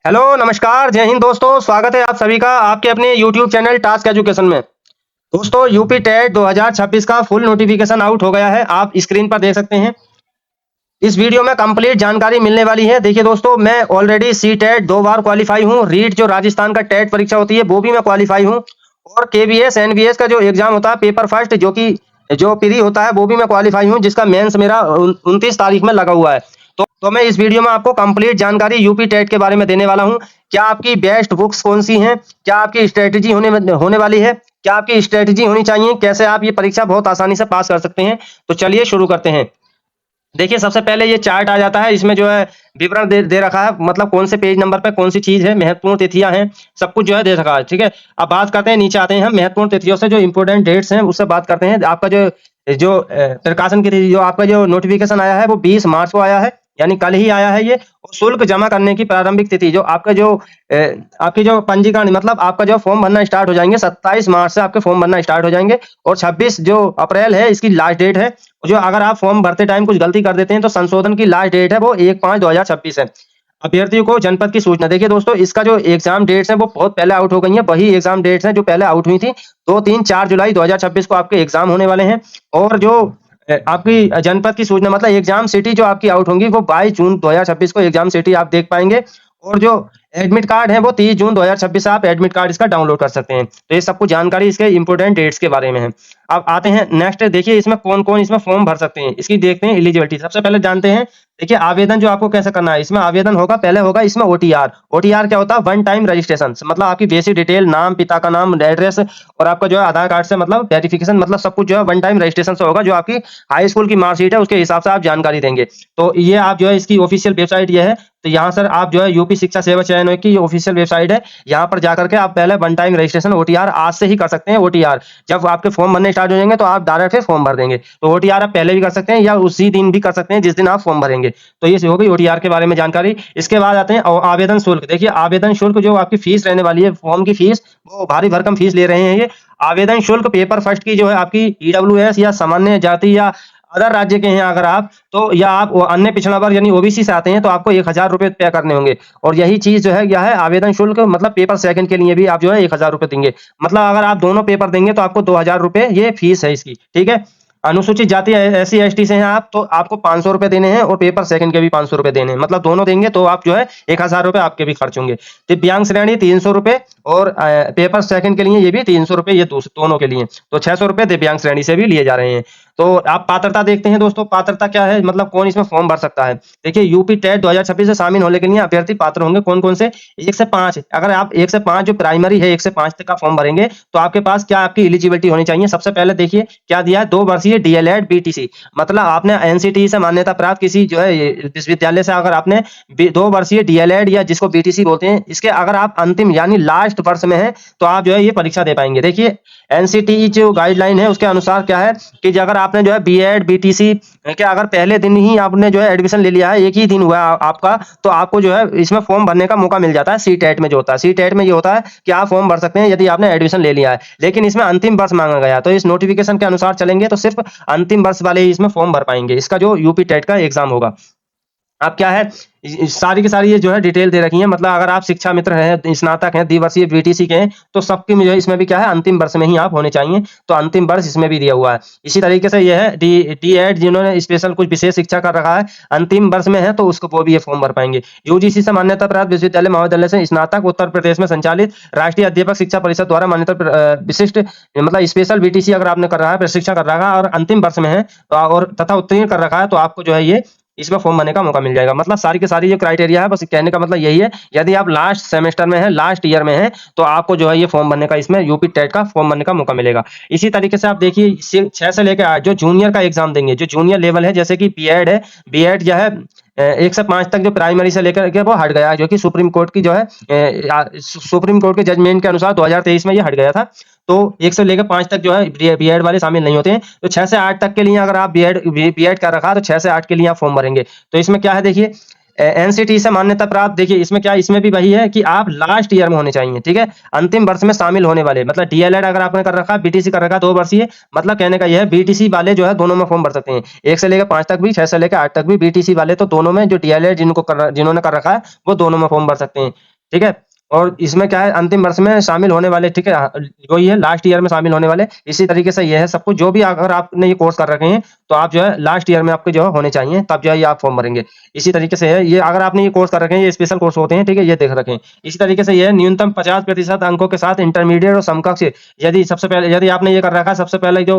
Hello नमस्कार जय हिंद दोस्तों। स्वागत है आप सभी का आपके अपने YouTube चैनल टास्क एजुकेशन में। दोस्तों यूपी टेट 2026 का फुल नोटिफिकेशन आउट हो गया है, आप स्क्रीन पर देख सकते हैं। इस वीडियो में कंप्लीट जानकारी मिलने वाली है। देखिए दोस्तों, मैं ऑलरेडी सी टेट 2 बार क्वालिफाई हूँ। रीट जो राजस्थान का टेट परीक्षा होती है वो भी मैं क्वालिफाई हूँ, और केवीएस एनवीएस का जो एग्जाम होता है पेपर फर्स्ट जो प्री होता है वो भी मैं क्वालिफाई हूँ, जिसका मेंस मेरा 29 तारीख में लगा हुआ है। तो मैं इस वीडियो में आपको कंप्लीट जानकारी यूपी टेट के बारे में देने वाला हूँ। क्या आपकी बेस्ट बुक्स कौन सी हैं, क्या आपकी स्ट्रेटेजी होने वाली है, क्या आपकी स्ट्रेटेजी होनी चाहिए, कैसे आप ये परीक्षा बहुत आसानी से पास कर सकते हैं। तो चलिए शुरू करते हैं। देखिए सबसे पहले ये चार्ट आ जाता है, इसमें जो है विवरण दे रखा है, मतलब कौन से पेज नंबर पे कौन सी चीज है, महत्वपूर्ण तिथियां हैं, सब कुछ जो है दे रखा है। ठीक है, अब बात करते हैं, नीचे आते हैं हम महत्वपूर्ण तिथियों से, जो इंपोर्टेंट डेट्स हैं उससे बात करते हैं। आपका जो जो प्रकाशन की तिथि, जो आपका जो नोटिफिकेशन आया है वो 20 मार्च को आया है, यानी कल ही आया है ये। और शुल्क जमा करने की प्रारंभिक तिथि, जो आपका जो आपकी जो पंजीकरण, मतलब आपका जो फॉर्म भरना स्टार्ट हो जाएंगे 27 मार्च से आपके फॉर्म भरना स्टार्ट हो जाएंगे, और 26 जो अप्रैल है इसकी लास्ट डेट है। जो अगर आप फॉर्म भरते टाइम कुछ गलती कर देते हैं तो संशोधन की लास्ट डेट है वो 1/5/2026 है। अभ्यर्थियों को जनपद की सूचना। देखिए दोस्तों, इसका जो एग्जाम डेट्स है वो बहुत पहले आउट हो गई है, वही एग्जाम डेट्स हैं जो पहले आउट हुई थी। 2, 3, 4 जुलाई 2026 को आपके एग्जाम होने वाले हैं। और जो आपकी जनपद की सूचना, मतलब एग्जाम सिटी जो आपकी आउट होंगी वो 22 जून 2026 को एग्जाम सिटी आप देख पाएंगे। और जो एडमिट कार्ड है वो 30 जून 2026 से आप एडमिट कार्ड इसका डाउनलोड कर सकते हैं। तो ये सब कुछ जानकारी इसके इंपोर्टेंट डेट्स के बारे में है। अब आते हैं नेक्स्ट। देखिए इसमें कौन कौन इसमें फॉर्म भर सकते हैं, इसकी देखते हैं एलिजिबिलिटी। सबसे पहले जानते हैं, देखिए आवेदन जो आपको कैसे करना है। इसमें आवेदन होगा, पहले होगा इसमें ओटीआर। ओटीआर क्या होता है? वन टाइम रजिस्ट्रेशन, मतलब आपकी बेसिक डिटेल, नाम, पिता का नाम, एड्रेस, और आपका जो है आधार कार्ड से मतलब वेरिफिकेशन, मतलब सब कुछ जो है वन टाइम रजिस्ट्रेशन से होगा। जो आपकी हाई स्कूल की मार्कशीट है उसके हिसाब से आप जानकारी देंगे। तो ये आप जो है इसकी ऑफिशियल वेबसाइट ये है। तो यहाँ सर आप जो है यूपी शिक्षा सेवा चयन आयोग की ऑफिशियल वेबसाइट है, यहाँ पर जाकर के आप पहले वन टाइम रजिस्ट्रेशन ओटीआर आज से ही कर सकते हैं। ओटीआर जब आपके फॉर्म भरने स्टार्ट हो जाएंगे तो आप डायरेक्ट फिर फॉर्म भर देंगे। तो ओटीआर आप पहले भी कर सकते हैं या उसी दिन भी कर सकते हैं जिस दिन आप फॉर्म भरेंगे। तो ये हो गई ओटीआर के बारे में जानकारी। इसके बाद आते हैं आवेदन शुल्क। देखिए आवेदन शुल्क जो आपकी फीस रहने वाली है, फॉर्म की फीस, वो भारी भरकम फीस ले रहे हैं ये। आवेदन शुल्क पेपर फर्स्ट की जो है आपकी ईडब्ल्यूएस या सामान्य जाति या अदर राज्य के हैं अगर आप, तो या आप अन्य पिछड़ा वर्ग यानी ओबीसी से आते हैं तो आपको 1000 रुपये पे करने होंगे। और यही चीज जो है क्या है, आवेदन शुल्क मतलब पेपर सेकंड के लिए भी आप जो है 1000 रुपये देंगे। मतलब अगर आप दोनों पेपर देंगे तो आपको 2000 रुपये ये फीस है इसकी। ठीक है, अनुसूचित जाति एससी एसटी से हैं आप तो आपको 500 रुपये देने हैं, और पेपर सेकंड के भी 500 रुपये देने हैं। मतलब दोनों देंगे तो आप जो है 1000 रुपये आपके भी खर्च होंगे। दिव्यांग श्रेणी 300 रुपये, और पेपर सेकंड के लिए ये भी 300 रुपये, ये दोनों के लिए तो 600 रुपये दिव्यांग श्रेणी से भी लिए जा रहे हैं। तो आप पात्रता देखते हैं दोस्तों, पात्रता क्या है, मतलब कौन इसमें फॉर्म भर सकता है। देखिए यूपी टेट 2026 से शामिल होने के लिए अभ्यर्थी पात्र होंगे कौन कौन से? 1 से 5। अगर आप 1 से 5 जो प्राइमरी है 1 से 5 तक का फॉर्म भरेंगे तो आपके पास क्या आपकी एलिजिबिलिटी होनी चाहिए। सबसे पहले देखिए क्या दिया है, 2 वर्षीय डीएलएड बीटीसी, मतलब आपने एनसीटी से मान्यता प्राप्त किसी जो है विश्वविद्यालय से अगर आपने 2 वर्षीय डीएलएड या जिसको बीटीसी बोलते हैं, इसके अगर आप अंतिम यानी लास्ट वर्ष में हैं तो आप जो है ये परीक्षा दे पाएंगे। देखिए एनसीटी जो गाइडलाइन है उसके अनुसार क्या है कि अगर आपने जो है बीएड बीटीसी क्या अगर पहले दिन ही आपने जो है एडमिशन ले लिया है, एक ही दिन हुआ है आपका, तो आपको जो है इसमें फॉर्म भरने का मौका मिल जाता है। सी टेट में जो होता है, सी टेट में ये होता है कि आप फॉर्म भर सकते हैं यदि आपने एडमिशन ले लिया है, लेकिन इसमें अंतिम वर्ष मांगा गया। तो इस नोटिफिकेशन के अनुसार चलेंगे तो सिर्फ अंतिम वर्ष वाले ही इसमें फॉर्म भर पाएंगे। इसका जो यूपी टेट का एग्जाम होगा, अब क्या है, सारी की सारी ये जो है डिटेल दे रखी है। मतलब अगर आप शिक्षा मित्र हैं, स्नातक हैं, द्विवर्षीय बीटीसी के हैं, तो सबकी जो है इसमें भी क्या है अंतिम वर्ष में ही आप होने चाहिए। तो अंतिम वर्ष इसमें भी दिया हुआ है। इसी तरीके से ये है डी एड जिन्होंने स्पेशल कुछ विशेष शिक्षा कर रखा है अंतिम वर्ष में है, तो उसको वो भी ये फॉर्म भर पाएंगे। यूजीसी से मान्यता प्राप्त विश्वविद्यालय महाविद्यालय से स्नातक, उत्तर प्रदेश में संचालित राष्ट्रीय अध्यापक शिक्षा परिषद द्वारा मान्यता विशिष्ट, मतलब स्पेशल बीटीसी अगर आपने कर रहा है, प्रशिक्षण कर रहा है और अंतिम वर्ष में है तो और तथा उत्तीर्ण कर रखा है, तो आपको जो है ये इसमें फॉर्म भरने का मौका मिल जाएगा। मतलब सारी की सारी जो क्राइटेरिया है, बस कहने का मतलब यही है, यदि आप लास्ट सेमेस्टर में है, लास्ट ईयर में है, तो आपको जो है ये फॉर्म भरने का, इसमें यूपी टेट का फॉर्म भरने का मौका मिलेगा। इसी तरीके से आप देखिए 6 से लेकर 8 जो जूनियर का एग्जाम देंगे, जो जूनियर लेवल है, जैसे कि बीएड है, बीएड जो है 1 से 5 तक जो प्राइमरी से लेकर के वो हट गया है, जो कि सुप्रीम कोर्ट की जो है सुप्रीम कोर्ट के जजमेंट के अनुसार 2023 में ये हट गया था। तो 1 से लेकर 5 तक जो है बीएड वाले शामिल नहीं होते हैं। तो 6 से 8 तक के लिए अगर आप बीएड कर रखा है तो 6 से 8 के लिए आप फॉर्म भरेंगे। तो इसमें क्या है देखिए, एनसीटी से मान्यता प्राप्त, देखिए इसमें क्या, इसमें भी वही है कि आप लास्ट ईयर में होने चाहिए, ठीक है, अंतिम वर्ष में शामिल होने वाले, मतलब डीएलएड अगर आपने कर रखा है, बीटीसी कर रखा है 2 वर्षीय, मतलब कहने का यह है बीटीसी वाले जो है दोनों में फॉर्म भर सकते हैं, 1 से लेकर 5 तक भी, 6 से लेकर 8 तक भी, बीटीसी वाले तो दोनों में, जो डीएलएड जिन्होंने कर रखा है वो दोनों में फॉर्म भर सकते हैं, ठीक है। और इसमें क्या है, अंतिम वर्ष में शामिल होने वाले, ठीक है, वही है लास्ट ईयर में शामिल होने वाले। इसी तरीके से ये है सब कुछ, जो भी अगर आपने ये कोर्स कर रखे हैं तो आप जो है लास्ट ईयर में आपके जो है होने चाहिए, तब जो है ये आप फॉर्म भरेंगे। इसी तरीके से है ये, अगर आपने ये कोर्स कर रखे हैं, ये स्पेशल कोर्स होते हैं, ठीक है, ये देख रखें। इसी तरीके से ये है, न्यूनतम 50% अंकों के साथ इंटरमीडिएट और समकक्ष, यदि सबसे पहले यदि आपने ये कर रखा है, सबसे पहले जो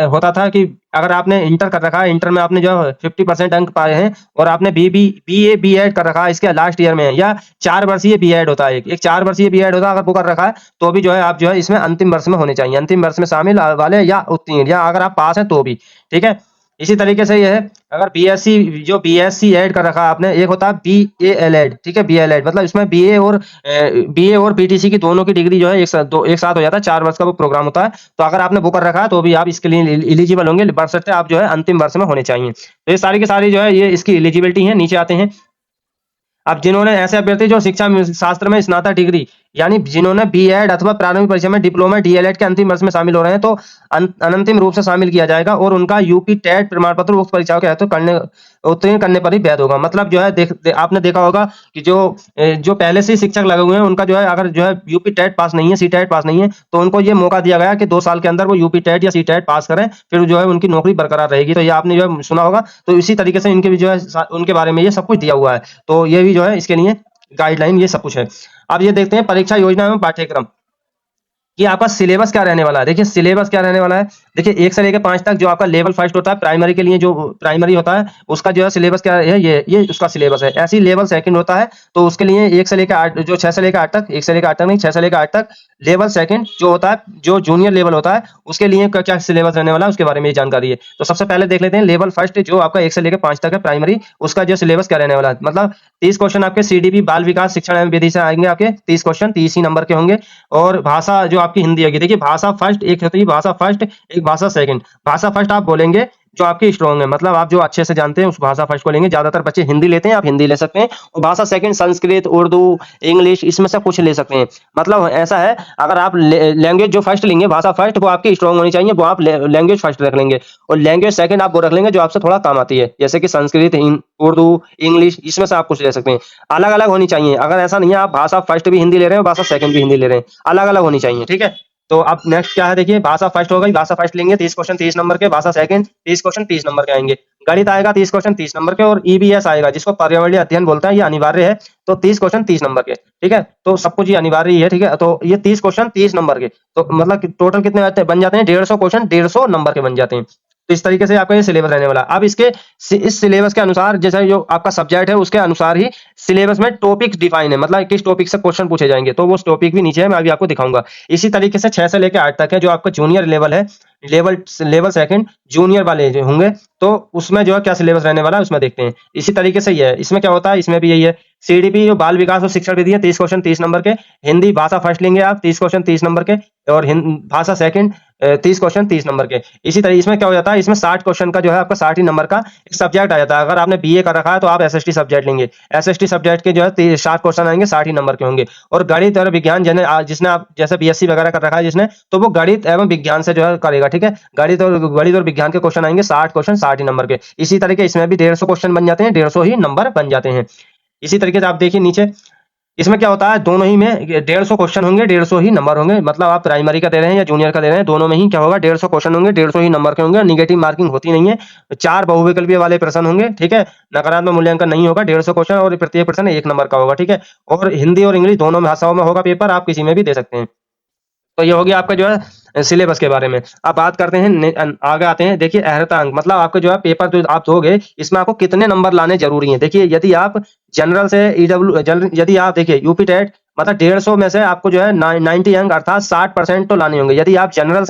होता था कि अगर आपने इंटर कर रखा है, इंटर में आपने जो 50% अंक पाए हैं और आपने बीए बीएड कर रखा है, इसके लास्ट ईयर में है, या 4 वर्षीय बीएड होता है, एक 4 वर्षीय बीएड होता है, अगर वो कर रखा है तो भी जो है आप जो है इसमें अंतिम वर्ष में होने चाहिए, अंतिम वर्ष में शामिल वाले या उत्तीर्ण, या अगर आप पास हैं तो भी, ठीक है। इसी तरीके से ये है, अगर बीएससी ऐड कर रखा है आपने, एक होता है बीएलएड, ठीक है, बीएलएड मतलब इसमें बीए और बीटीसी की दोनों की डिग्री जो है एक साथ हो जाता है, 4 वर्ष का वो प्रोग्राम होता है। तो अगर आपने वो कर रखा है तो भी आप इसके लिए एलिजिबल होंगे, बशर्ते आप जो है अंतिम वर्ष में होने चाहिए। तो ये सारी की सारी जो है ये इसकी एलिजिबिलिटी है। नीचे आते हैं, अब जिन्होंने ऐसे अभ्यर्थी जो शिक्षा शास्त्र में स्नातक डिग्री, यानी जिन्होंने बीएड अथवा प्रारंभिक परीक्षा में डिप्लोमा डीएलएड के अंतिम वर्ष में शामिल हो रहे हैं, तो अनंतिम रूप से शामिल किया जाएगा और उनका यूपी टेट प्रमाण पत्र उक्त परीक्षाओं के हेतु उत्तीर्ण करने पर ही वैध होगा। मतलब जो है आपने देखा होगा कि जो पहले से ही शिक्षक लगे हुए हैं, उनका जो है अगर जो है यूपी टेट पास नहीं है, सी टेट पास नहीं है, तो उनको ये मौका दिया गया कि 2 साल के अंदर वो यूपी टेट या सी टेट पास करें, फिर जो है उनकी नौकरी बरकरार रहेगी। तो ये आपने जो है सुना होगा। तो इसी तरीके से इनके भी जो है उनके बारे में ये सब कुछ दिया हुआ है। तो ये भी जो है इसके लिए गाइडलाइन, ये सब कुछ है। अब ये देखते हैं परीक्षा योजना एवं पाठ्यक्रम कि आपका सिलेबस क्या रहने वाला है। देखिए सिलेबस क्या रहने वाला है, देखिए 1 से लेकर 5 तक जो आपका लेवल फर्स्ट होता है प्राइमरी के लिए, जो प्राइमरी होता है उसका जो है सिलेबस क्या है, ये उसका सिलेबस है। ऐसे ही लेवल सेकंड होता है, तो उसके लिए 1 से लेकर 8, जो 6 से लेकर 8 तक, 1 से लेकर 8 तक नहीं, 6 से लेकर 8 तक लेवल सेकंड जो होता है, जो जूनियर लेवल होता है, उसके लिए क्या सिलेबस रहने वाला है, उसके बारे में जानकारी है। तो सबसे पहले देख लेते हैं लेवल फर्स्ट जो आपका 1 से लेकर 5 तक है प्राइमरी, उसका जो सिलेबस क्या रहने वाला है। मतलब 30 क्वेश्चन आपके सीडीपी बाल विकास शिक्षण एवं विधि से आएंगे, आपके 30 क्वेश्चन 30 ही नंबर के होंगे। और भाषा जो आपकी हिंदी होगी, देखिए भाषा फर्स्ट एक होती है, भाषा फर्स्ट एक भाषा सेकंड। भाषा फर्स्ट आप बोलेंगे जो आपकी स्ट्रॉन्ग है, मतलब आप जो अच्छे से जानते हैं उस भाषा फर्स्ट को लेंगे। ज्यादातर बच्चे हिंदी लेते हैं, आप हिंदी ले सकते हैं। और भाषा सेकंड संस्कृत, उर्दू, इंग्लिश, इसमें से कुछ ले सकते हैं। मतलब ऐसा है, अगर आप लैंग्वेज जो फर्स्ट लेंगे, भाषा फर्स्ट, वो आपकी स्ट्रॉन्ग होनी चाहिए, वो आप लैंग्वेज फर्स्ट रख लेंगे। और लैंग्वेज सेकंड आप वो रख लेंगे जो आपसे थोड़ा कम आती है, जैसे कि संस्कृत, उर्दू, इंग्लिश, इसमें से आप कुछ ले सकते हैं। अलग अलग होनी चाहिए, अगर ऐसा नहीं है आप भाषा फर्स्ट भी हिंदी ले रहे हैं, भाषा सेकंड भी हिंदी ले रहे हैं, अलग अलग होनी चाहिए, ठीक है। तो अब नेक्स्ट क्या है, देखिए भाषा फर्स्ट हो गई, भाषा फर्स्ट लेंगे 30 क्वेश्चन 30 नंबर के, भाषा सेकंड 30 क्वेश्चन 30 नंबर के आएंगे। गणित आएगा 30 क्वेश्चन 30 नंबर के, और ईबीएस आएगा जिसको पर्यावरणीय अध्ययन बोलते हैं, ये अनिवार्य है, तो 30 क्वेश्चन 30 नंबर के, ठीक है। तो सब कुछ ये अनिवार्य ही है, ठीक है। तो ये 30 क्वेश्चन 30 नंबर के, तो मतलब टोटल कितने बन जाते हैं, 150 क्वेश्चन 150 नंबर के बन जाते हैं। तो इस तरीके से आपका ये सिलेबस रहने वाला। अब इस सिलेबस के अनुसार, जैसे जो आपका सब्जेक्ट है उसके अनुसार ही सिलेबस में टॉपिक्स डिफाइन है, मतलब किस टॉपिक से क्वेश्चन पूछे जाएंगे, तो वो टॉपिक भी नीचे है, मैं अभी आपको दिखाऊंगा। इसी तरीके से 6 से लेकर 8 तक है, जो आपका जूनियर लेवल है, लेवल सेकंड जूनियर वाले जो होंगे, तो उसमें जो है क्या सिलेबस रहने वाला है उसमें देखते हैं। इसी तरीके से ये है, इसमें क्या होता है, इसमें भी यही है। सीडीपी जो बाल विकास और शिक्षण विधि है, 30 क्वेश्चन 30 नंबर के। हिंदी भाषा फर्स्ट लेंगे आप, 30 क्वेश्चन 30 नंबर के, और भाषा सेकंड 30 क्वेश्चन 30 नंबर के। इसी तरह इसमें क्या हो जाता है, इसमें 60 क्वेश्चन का जो है आपका 60 ही नंबर का एक सब्जेक्ट आ जाता है। अगर आपने बीए कर रखा है तो आप एसएसटी सब्जेक्ट लेंगे, एसएसटी सब्जेक्ट के जो है 60 क्वेश्चन आएंगे, 60 ही नंबर के होंगे। और गणित और विज्ञान जिसने आप जैसे बीएससी वगैरह कर रखा है जिसने, तो वो गणित एवं विज्ञान से जो है करेगा, ठीक है। गणित और विज्ञान के क्वेश्चन आएंगे 60 क्वेश्चन 60 ही नंबर के। इसी तरीके इसमें भी 150 क्वेश्चन बन जाते हैं, 150 ही नंबर बन जाते हैं। इसी तरीके से आप देखिए नीचे, इसमें क्या होता है, दोनों ही में 150 क्वेश्चन होंगे, 150 ही नंबर होंगे। मतलब आप प्राइमरी का दे रहे हैं या जूनियर का दे रहे हैं, दोनों में ही क्या होगा, 150 क्वेश्चन होंगे, 150 ही नंबर के होंगे। निगेटिव मार्किंग होती नहीं है। 4 बहुविकल्पीय वाले प्रश्न होंगे, ठीक है। नकारात्मक मूल्यांकन नहीं होगा। 150 क्वेश्चन और प्रत्येक प्रश्न 1 नंबर का होगा, ठीक है। और हिंदी और इंग्लिश दोनों भाषाओं में होगा पेपर, आप किसी में भी दे सकते हैं। तो ये हो गया आपका जो है सिलेबस के बारे में। अब बात करते हैं, आगे आते हैं। देखिए अहर्ता अंक, मतलब आपके जो है पेपर जो आप दोगे, इसमें आपको कितने नंबर लाने जरूरी हैं। देखिए यदि आप जनरल से यदि आप देखिए यूपी टेट मतलब 150 में से आपको जो है 90 अंक अर्थात 60% तो लाने होंगे। यदि आप जनरल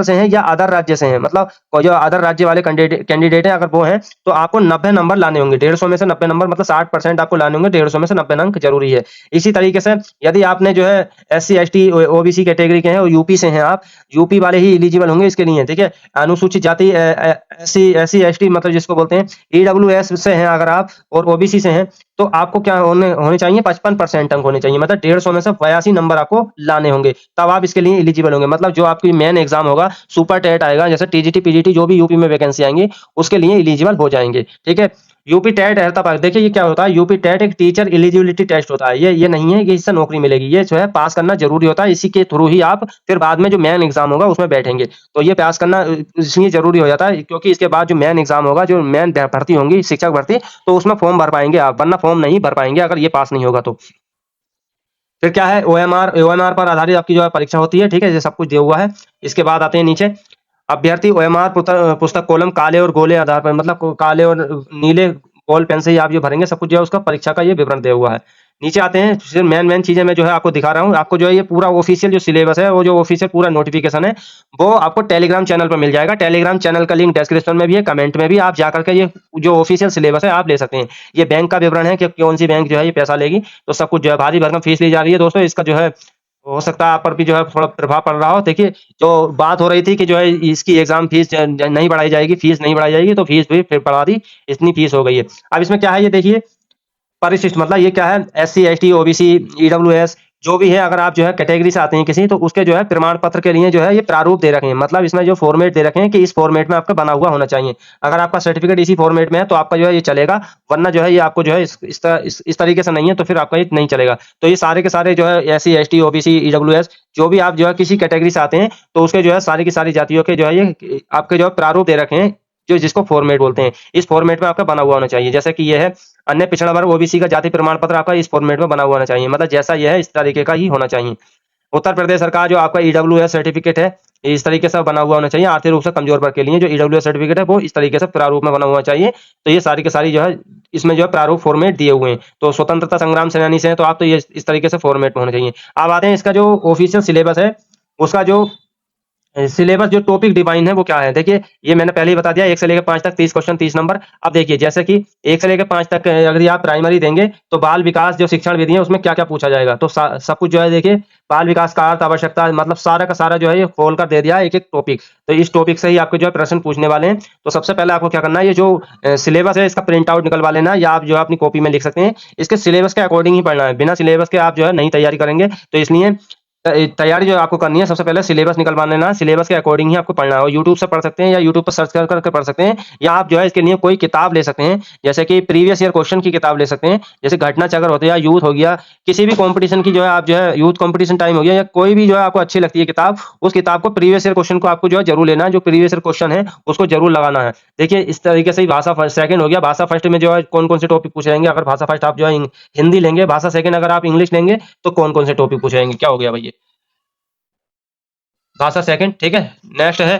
से हैं, या अदर राज्य से हैं, मतलब कोई जो अदर राज्य वाले कैंडिडेट हैं, अगर वो हैं, तो आपको 90 नंबर लाने होंगे। 150 में से 90 नंबर मतलब 60% आपको लाने होंगे। 150 में से 90 अंक जरूरी है। इसी तरीके से यदि आपने जो है SC ST OBC कैटेगरी के हैं और यूपी से हैं आप, यूपी वाले ही एलिजिबल होंगे इसके लिए, ठीक है। अनुसूचित जाति SC ST मतलब जिसको बोलते हैं, EWS से हैं अगर आप और OBC से हैं, तो आपको क्या होने चाहिए, 55% अंक होने चाहिए। मतलब 150 में से 82 नंबर आपको लाने होंगे, तब आप इसके लिए एलिजिबल होंगे। मतलब जो आपकी मेन एग्जाम होगा, सुपर टेट आएगा, जैसे TGT PGT जो भी यूपी में वैकेंसी आएंगी, उसके लिए एलिजिबल हो जाएंगे, ठीक है। यूपी टेट है, तब देखिए ये क्या होता है, यूपी टेट एक टीचर एलिजिबिलिटी टेस्ट होता है। ये नहीं है कि इससे नौकरी मिलेगी, ये जो है पास करना जरूरी होता है। इसी के थ्रू ही आप फिर बाद में जो मेन एग्जाम होगा उसमें बैठेंगे। तो ये पास करना इसलिए जरूरी हो जाता है, क्योंकि इसके बाद जो मेन एग्जाम होगा, जो मेन भर्ती होंगी, शिक्षक भर्ती, तो उसमें फॉर्म भर पाएंगे आप, वरना फॉर्म नहीं भर पाएंगे अगर ये पास नहीं होगा तो। फिर क्या है, OMR पर आधारित आपकी जो है परीक्षा होती है, ठीक है। ये सब कुछ दिया हुआ है। इसके बाद आते हैं नीचे, अभ्यर्थी OMR पुस्तक कॉलम काले और गोले आधार पर, मतलब काले और नीले बॉल पेन से ही आप ये भरेंगे, सब कुछ जो है उसका परीक्षा का ये विवरण दिया हुआ है। नीचे आते हैं, फिर मेन चीजें मैं जो है आपको दिखा रहा हूँ। आपको जो है ये पूरा ऑफिशियल जो सिलेबस है, वो जो ऑफिशियल पूरा नोटिफिकेशन है, वो आपको टेलीग्राम चैनल पर मिल जाएगा। टेलीग्राम चैनल का लिंक डिस्क्रिप्शन में भी है, कमेंट में भी, आप जाकर के ये जो ऑफिशियल सिलेबस है आप ले सकते हैं। ये बैंक का विवरण है कि कौन सी बैंक जो है ये पैसा लेगी, तो सब कुछ जो है भारी भरकम फीस ली जा रही है दोस्तों। इसका जो है हो सकता है आप पर भी जो है थोड़ा प्रभाव पड़ रहा हो। देखिए, जो बात हो रही थी कि जो है इसकी एग्जाम फीस नहीं बढ़ाई जाएगी, फीस नहीं बढ़ाई जाएगी, तो फीस भी फिर बढ़ा दी, इतनी फीस हो गई है। अब इसमें क्या है ये देखिए, परिशिष्ट मतलब ये क्या है, SC ST OBC EWS जो भी है, अगर आप जो है कैटेगरी से आते हैं किसी, तो उसके जो है प्रमाण पत्र के लिए जो है ये प्रारूप दे रखे हैं। मतलब इसमें जो फॉर्मेट दे रखे हैं कि इस फॉर्मेट में आपका बना हुआ होना चाहिए। अगर आपका सर्टिफिकेट इसी फॉर्मेट में है तो आपका जो है ये चलेगा, वरना जो है ये आपको जो है इस तरीके से नहीं है तो फिर आपका ये नहीं चलेगा। तो ये सारे के सारे जो है SC ST OBC EWS जो भी आप जो है किसी कैटेगरी से आते हैं, तो उसके जो है सारी की सारी जातियों के जो है ये आपके जो है प्रारूप दे रखे हैं, जो जिसको फॉर्मेट बोलते हैं। इस फॉर्मेट में आपका बना हुआ होना चाहिए। जैसे कि ये है, अन्य पिछड़ा वर्ग OBC का जाति प्रमाण पत्र आपका इस फॉर्मेट में बना हुआ होना चाहिए। मतलब जैसा यह है इस तरीके का ही होना चाहिए। उत्तर प्रदेश सरकार जो आपका EWS सर्टिफिकेट है, इस तरीके से बना हुआ होना चाहिए। आर्थिक रूप से कमजोर वर्ग के लिए जो EWS सर्टिफिकेट है, वो इस तरीके से प्रारूप में बना हुआ चाहिए। तो ये सारी की सारी जो है इसमें जो है प्रारूप फॉर्मेट दिए हुए हैं। तो स्वतंत्रता संग्राम सेनानी से हैं तो आप तो ये इस तरीके से फॉर्मेट में होना चाहिए। अब आते हैं इसका जो ऑफिशियल सिलेबस है, उसका जो सिलेबस जो टॉपिक डिफाइन है वो क्या है। देखिए, ये मैंने पहले ही बता दिया, 1 से लेकर 5 तक 30 क्वेश्चन 30 नंबर। अब देखिए, जैसे कि 1 से लेकर 5 तक अगर आप प्राइमरी देंगे, तो बाल विकास जो शिक्षण विधि है उसमें क्या क्या पूछा जाएगा, तो सब कुछ जो है देखिए, बाल विकास का अर्थ, आवश्यकता, मतलब सारा का सारा जो है ये खोल कर दे दिया है, एक एक टॉपिक। तो इस टॉपिक से ही आपके जो है प्रश्न पूछने वाले हैं। तो सबसे पहले आपको क्या करना है, ये जो सिलेबस है इसका प्रिंट आउट निकलवा लेना, या आप जो है अपनी कॉपी में लिख सकते हैं। इसके सिलेबस के अकॉर्डिंग ही पढ़ना है, बिना सिलेबस के आप जो है नहीं तैयारी करेंगे। तो इसलिए तैयारी जो आपको करनी है, सबसे पहले सिलेबस निकलवा लेना है, सिलेबस के अकॉर्डिंग ही आपको पढ़ना है। और यूट्यूब से पढ़ सकते हैं, या यूट्यूब पर सर्च कर कर पढ़ सकते हैं, या आप जो है इसके लिए कोई किताब ले सकते हैं, जैसे कि प्रीवियस ईयर क्वेश्चन की किताब ले सकते हैं, जैसे घटना चक्र होता है, या यूथ हो गया, किसी भी कंपटीशन की जो है आप जो है यूथ कंपटीशन टाइम हो गया, या कोई भी जो है आपको अच्छी लगती है किताब, उस किताब को प्रीवियस ईयर क्वेश्चन को आपको जो है जरूर लेना है, जो प्रीवियस ईयर क्वेश्चन है उसको जरूर लगाना है। देखिए, इस तरीके से ही भाषा फर्स्ट सेकंड हो गया। भाषा फर्स्ट में जो है कौन कौन से टॉपिक पूछे जाएंगे, अगर भाषा फर्स्ट आप जो है हिंदी लेंगे, भाषा सेकंड अगर आप इंग्लिश लेंगे, तो कौन कौन से टॉपिक पूछे जाएंगे। क्या हो गया भैया, भाषा सेकंड, ठीक है। नेक्स्ट है,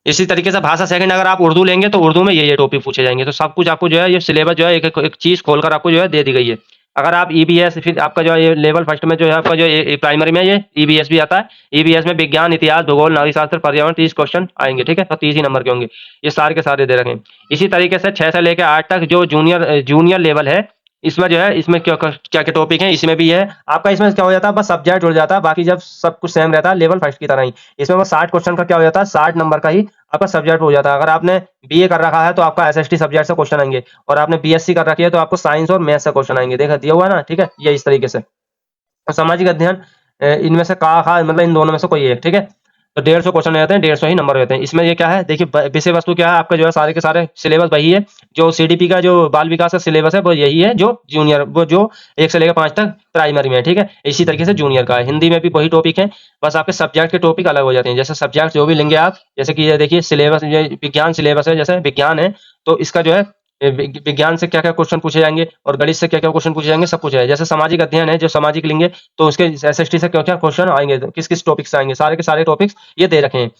इसी तरीके से भाषा सेकंड अगर आप उर्दू लेंगे, तो उर्दू में ये टॉपिक पूछे जाएंगे। तो सब कुछ आपको जो है ये सिलेबस जो है एक चीज खोलकर आपको जो है दे दी गई है। अगर आप EBS, फिर आपका जो है ये लेवल फर्स्ट में जो है आपका जो प्राइमरी में ये EBS भी आता है। EBS में विज्ञान, इतिहास, भूगोल, नागरिक शास्त्र, पर्यावरण 30 क्वेश्चन आएंगे, ठीक है। तो 30 ही नंबर के होंगे, ये सारे के सारे दे रखे हैं। इसी तरीके से 6 से लेकर 8 तक जो जूनियर लेवल है, इसमें जो है इसमें क्या क्या क्या टॉपिक है, इसमें भी है आपका। इसमें क्या हो जाता है, बस सब्जेक्ट जुड़ जाता है, बाकी जब सब कुछ सेम रहता है लेवल फर्स्ट की तरह ही। इसमें बस 60 क्वेश्चन का क्या हो जाता है, 60 नंबर का ही आपका सब्जेक्ट हो जाता है। अगर आपने BA कर रखा है तो आपका SST सब्जेक्ट से क्वेश्चन आएंगे, और आपने BSc कर रखी है तो आपको साइंस और मैथ्स से क्वेश्चन आएंगे। देखा दिया हुआ है ना, ठीक है। ये इस तरीके से। तो सामाजिक अध्ययन, इनमें से का मतलब इन दोनों में से कोई एक, ठीक है। तो 150 क्वेश्चन रहते हैं, 150 ही नंबर रहते हैं। इसमें ये क्या है, देखिए विषय वस्तु क्या है, आपका जो है सारे के सारे सिलेबस वही है। जो CDP का जो बाल विकास का सिलेबस है वो यही है, जो जूनियर, वो जो 1 से लेकर 5 तक प्राइमरी में है, ठीक है। इसी तरीके से जूनियर का है, हिंदी में भी वही टॉपिक है, बस आपके सब्जेक्ट के टॉपिक अलग हो जाते हैं। जैसे सब्जेक्ट जो भी लेंगे आप, जैसे कि ये देखिए सिलेबस, ये विज्ञान सिलेबस है, जैसे विज्ञान है तो इसका जो है विज्ञान से क्या क्या क्वेश्चन पूछे जाएंगे, और गणित से क्या क्या क्वेश्चन पूछे जाएंगे, सब कुछ है। जैसे सामाजिक अध्ययन है, जो सामाजिक लेंगे तो उसके SST से क्या क्या क्वेश्चन आएंगे, किस किस टॉपिक से आएंगे, सारे के सारे टॉपिक्स ये दे रखे हैं।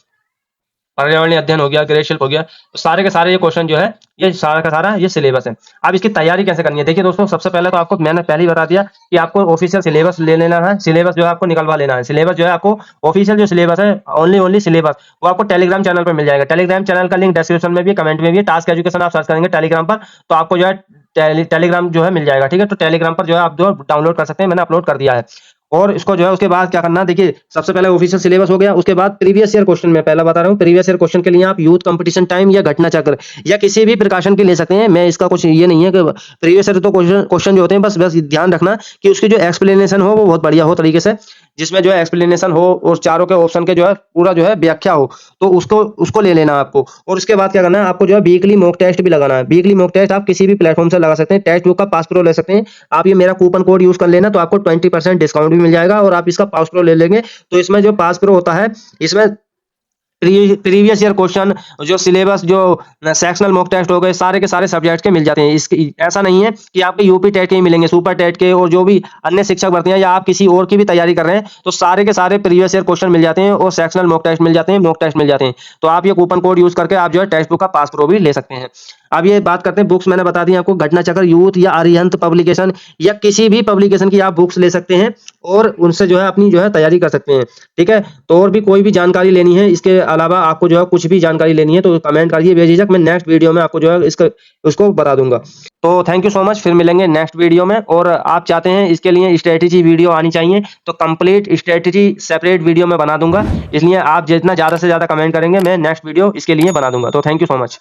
पर्यावरणीय अध्ययन हो गया, गृह शिल्प हो गया, तो सारे के सारे ये क्वेश्चन जो है, ये सारा का सारा ये सिलेबस है। अब इसकी तैयारी कैसे करनी है? देखिए दोस्तों, सबसे पहले तो आपको मैंने पहले ही बता दिया कि आपको ऑफिशियल सिलेबस ले लेना है, सिलेबस जो है आपको निकलवा लेना है। सिलेबस जो है आपको ऑफिशियल जो सिलेबस है, ओनली सिलेबस, वो आपको टेलीग्राम चैनल पर मिल जाएगा। टेलीग्राम चैनल का लिंक डिस्क्रिप्शन में भी, कमेंट में भी, टास्क एजुकेशन आप सर्च करेंगे टेलीग्राम पर, तो आपको जो है टेलीग्राम जो है मिल जाएगा। ठीक है, तो टेलीग्राम पर जो है आप जो डाउनलोड कर सकते हैं, मैंने अपलोड कर दिया है। और इसको जो है उसके बाद क्या करना है, देखिए सबसे पहले ऑफिशियल सिलेबस हो गया, उसके बाद प्रीवियस ईयर क्वेश्चन मैं पहला बता रहा हूँ। प्रीवियस ईयर क्वेश्चन के लिए आप यूथ कंपटीशन टाइम या घटना चक्र या किसी भी प्रकाशन की ले सकते हैं। मैं इसका कुछ ये नहीं है कि प्रीवियस ईयर तो क्वेश्चन जो होते हैं, बस ध्यान रखना कि उसकी जो एक्सप्लेनेशन हो वो बहुत बढ़िया हो तरीके से, जिसमें जो है एक्सप्लेनेशन हो और चारों के ऑप्शन के जो है पूरा जो है व्याख्या हो, तो उसको उसको ले लेना आपको। और उसके बाद क्या करना है, आपको जो है वीकली मॉक टेस्ट भी लगाना है। वीकली मॉक टेस्ट आप किसी भी प्लेटफॉर्म से लगा सकते हैं, टेक्स्ट बुक का पास प्रो ले सकते हैं आप। ये मेरा कूपन कोड यूज कर लेना, तो आपको 20% डिस्काउंट भी मिल जाएगा, और आप इसका पास प्रो ले लेंगे तो इसमें जो पास प्रो होता है, इसमें प्रीवियस ईयर क्वेश्चन, जो सिलेबस, जो सेक्शनल मॉक टेस्ट हो गए, सारे के सारे सब्जेक्ट के मिल जाते हैं। इसकी ऐसा नहीं है कि आपके यूपी टेट के ही मिलेंगे, सुपर टेट के और जो भी अन्य शिक्षक भर्ती हैं, या आप किसी और की भी तैयारी कर रहे हैं, तो सारे के सारे प्रीवियस ईयर क्वेश्चन मिल जाते हैं, और सेक्शनल मॉक टेस्ट मिल जाते हैं, मॉक टेस्ट मिल जाते हैं। तो आप ये कूपन कोड यूज करके आप जो है टेक्स्ट बुक का पास प्रो भी ले सकते हैं। अब ये बात करते हैं बुक्स, मैंने बता दी आपको, घटना चक्र, यूथ या अरिहंत पब्लिकेशन या किसी भी पब्लिकेशन की आप बुक्स ले सकते हैं, और उनसे जो है अपनी जो है तैयारी कर सकते हैं। ठीक है, तो और भी कोई भी जानकारी लेनी है, इसके अलावा आपको जो है कुछ भी जानकारी लेनी है, तो कमेंट करिए बेझिझक, मैं नेक्स्ट वीडियो में आपको जो है उसको बता दूंगा। तो थैंक यू सो मच, फिर मिलेंगे नेक्स्ट वीडियो में। और आप चाहते हैं इसके लिए स्ट्रेटेजी वीडियो आनी चाहिए, तो कंप्लीट स्ट्रेटेजी सेपरेट वीडियो में बना दूंगा, इसलिए आप जितना ज़्यादा से ज़्यादा कमेंट करेंगे, मैं नेक्स्ट वीडियो इसके लिए बना दूंगा। तो थैंक यू सो मच।